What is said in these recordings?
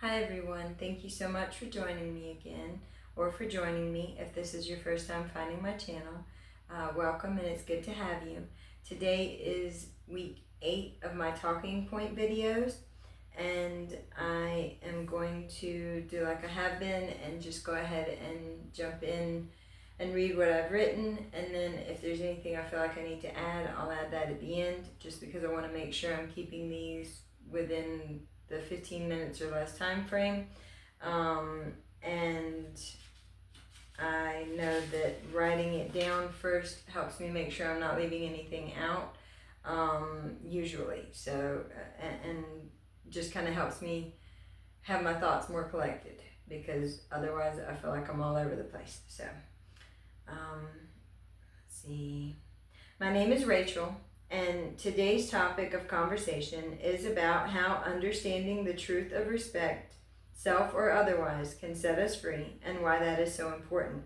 Hi everyone, thank you so much for joining me again, or for joining me if this is your first time finding my channel. Welcome, and it's good to have you. Today is week 8 of my talking point videos, and I am going to do like I have been and just go ahead and jump in and read what I've written, and then if there's anything I feel like I need to add, I'll add that at the end, just because I want to make sure I'm keeping these within the 15 minutes or less time frame. And I know that writing it down first helps me make sure I'm not leaving anything out, usually. So, and just kind of helps me have my thoughts more collected, because otherwise I feel like I'm all over the place. So, let's see. My name is Rachel, and today's topic of conversation is about how understanding the truth of respect, self or otherwise, can set us free, and why that is so important.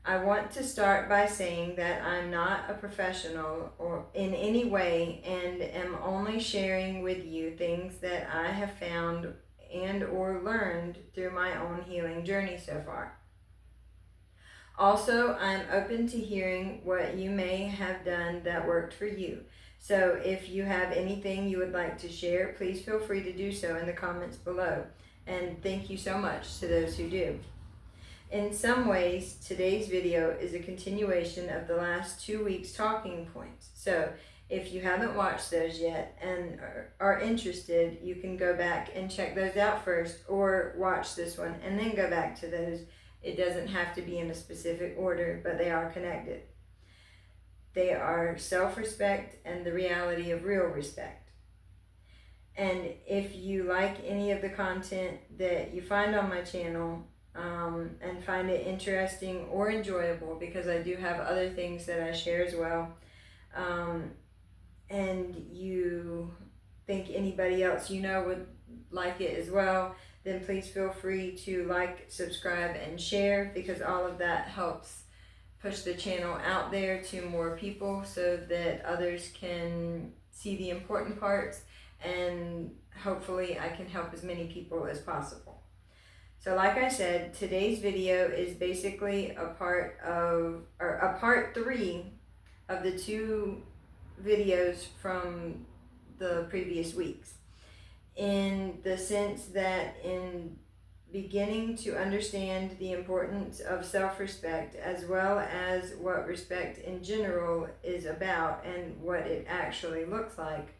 I want to start by saying that I'm not a professional or in any way, and am only sharing with you things that I have found and or learned through my own healing journey so far. Also, I'm open to hearing what you may have done that worked for you. So if you have anything you would like to share, please feel free to do so in the comments below. And thank you so much to those who do. In some ways, today's video is a continuation of the last 2 weeks' talking points. So if you haven't watched those yet and are interested, you can go back and check those out first, or watch this one and then go back to those. It doesn't have to be in a specific order, but they are connected. They are self-respect and the reality of real respect. And if you like any of the content that you find on my channel, and find it interesting or enjoyable, because I do have other things that I share as well, and you think anybody else you know would like it as well, then please feel free to like, subscribe, and share, because all of that helps push the channel out there to more people, so that others can see the important parts, and hopefully I can help as many people as possible. So like I said, today's video is basically a part 3 of the 2 videos from the previous weeks, in the sense that in beginning to understand the importance of self-respect, as well as what respect in general is about and what it actually looks like,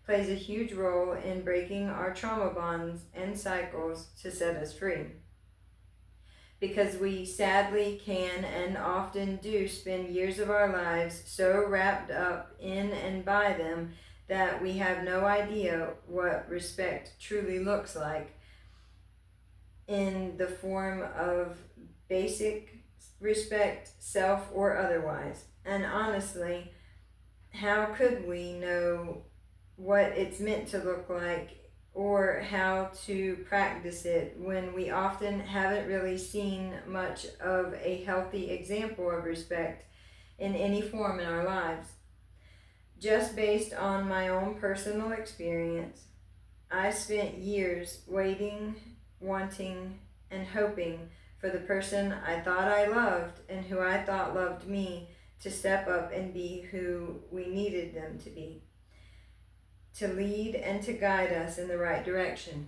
plays a huge role in breaking our trauma bonds and cycles to set us free. Because we sadly can and often do spend years of our lives so wrapped up in and by them that we have no idea what respect truly looks like, in the form of basic respect, self or otherwise. And honestly, how could we know what it's meant to look like, or how to practice it, when we often haven't really seen much of a healthy example of respect in any form in our lives? Just based on my own personal experience, I spent years waiting, wanting, and hoping for the person I thought I loved and who I thought loved me to step up and be who we needed them to be, to lead and to guide us in the right direction.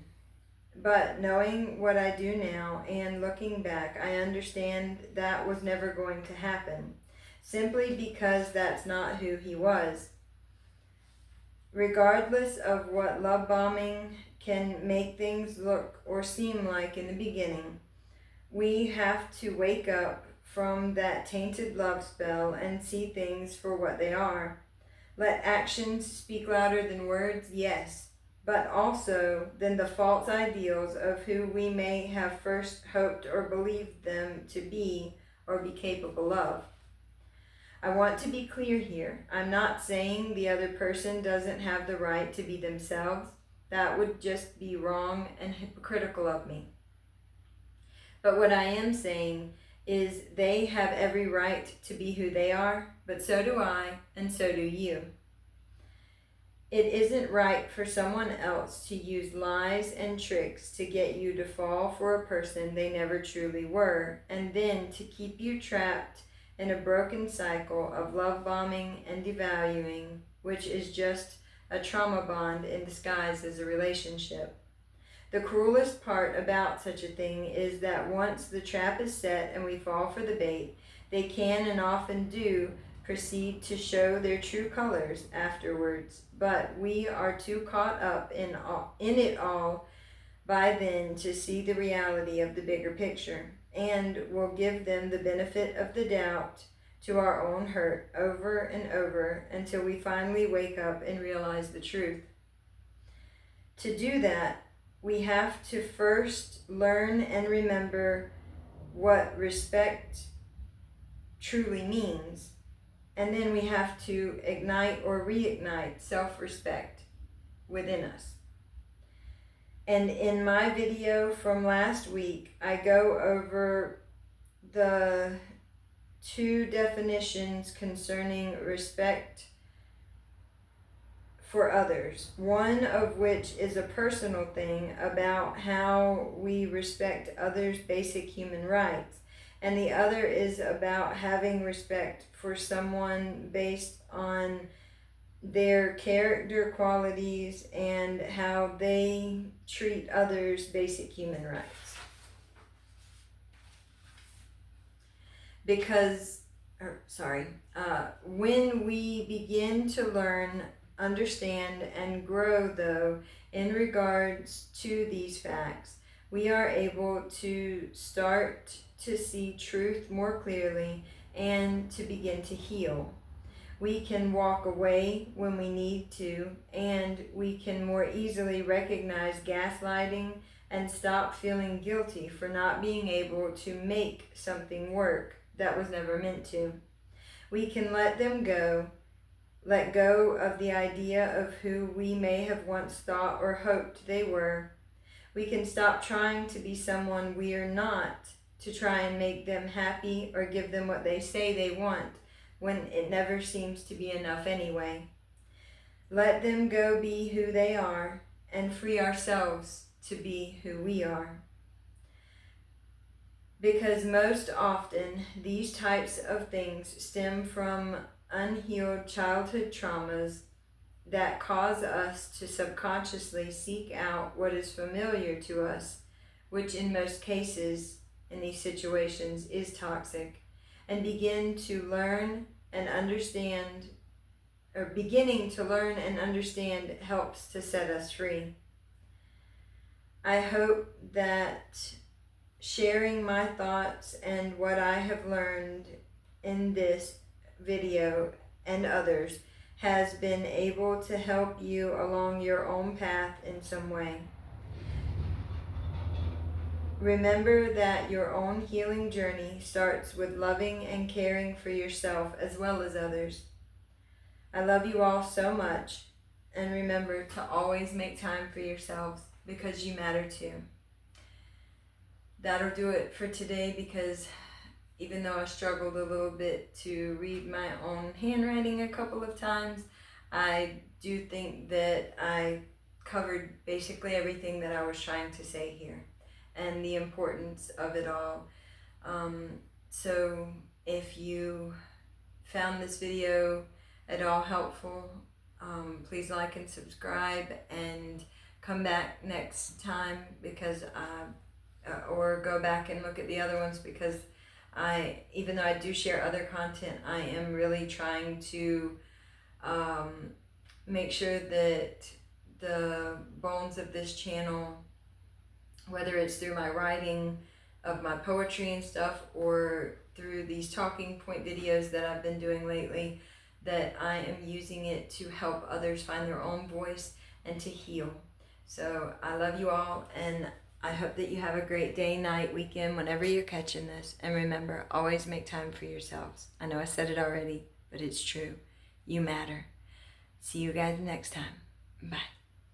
But knowing what I do now and looking back, I understand that was never going to happen, simply because that's not who he was. Regardless of what love bombing can make things look or seem like in the beginning, we have to wake up from that tainted love spell and see things for what they are. Let actions speak louder than words, yes, but also than the false ideals of who we may have first hoped or believed them to be or be capable of. I want to be clear here. I'm not saying the other person doesn't have the right to be themselves. That would just be wrong and hypocritical of me. But what I am saying is they have every right to be who they are, but so do I, and so do you. It isn't right for someone else to use lies and tricks to get you to fall for a person they never truly were, and then to keep you trapped in a broken cycle of love bombing and devaluing, which is just a trauma bond in disguise as a relationship. The cruelest part about such a thing is that once the trap is set and we fall for the bait, they can and often do proceed to show their true colors afterwards. But we are too caught up in it all by then to see the reality of the bigger picture, and will give them the benefit of the doubt to our own hurt over and over until we finally wake up and realize the truth. To do that, we have to first learn and remember what respect truly means, and then we have to ignite or reignite self-respect within us. And in my video from last week, I go over the 2 definitions concerning respect for others, one of which is a personal thing about how we respect others' basic human rights, and the other is about having respect for someone based on their character qualities and how they treat others' basic human rights. When we begin to learn, understand, and grow, though, in regards to these facts, we are able to start to see truth more clearly and to begin to heal. We can walk away when we need to, and we can more easily recognize gaslighting and stop feeling guilty for not being able to make something work that was never meant to. We can let go of the idea of who we may have once thought or hoped they were. We can stop trying to be someone we are not to try and make them happy or give them what they say they want, when it never seems to be enough anyway. Let them go be who they are, and free ourselves to be who we are. Because most often, these types of things stem from unhealed childhood traumas that cause us to subconsciously seek out what is familiar to us, which in most cases, in these situations, is toxic, and beginning to learn and understand helps to set us free. I hope that sharing my thoughts and what I have learned in this video and others has been able to help you along your own path in some way. Remember that your own healing journey starts with loving and caring for yourself as well as others. I love you all so much, and remember to always make time for yourselves because you matter too. That'll do it for today, because even though I struggled a little bit to read my own handwriting a couple of times, I do think that I covered basically everything that I was trying to say here and the importance of it all. So if you found this video at all helpful, please like and subscribe, and come back next time, because or go back and look at the other ones, because even though I do share other content, I am really trying to make sure that the bones of this channel, whether it's through my writing of my poetry and stuff, or through these talking point videos that I've been doing lately, that I am using it to help others find their own voice and to heal. So I love you all, and I hope that you have a great day, night, weekend, whenever you're catching this. And remember, always make time for yourselves. I know I said it already, but it's true. You matter. See you guys next time. Bye.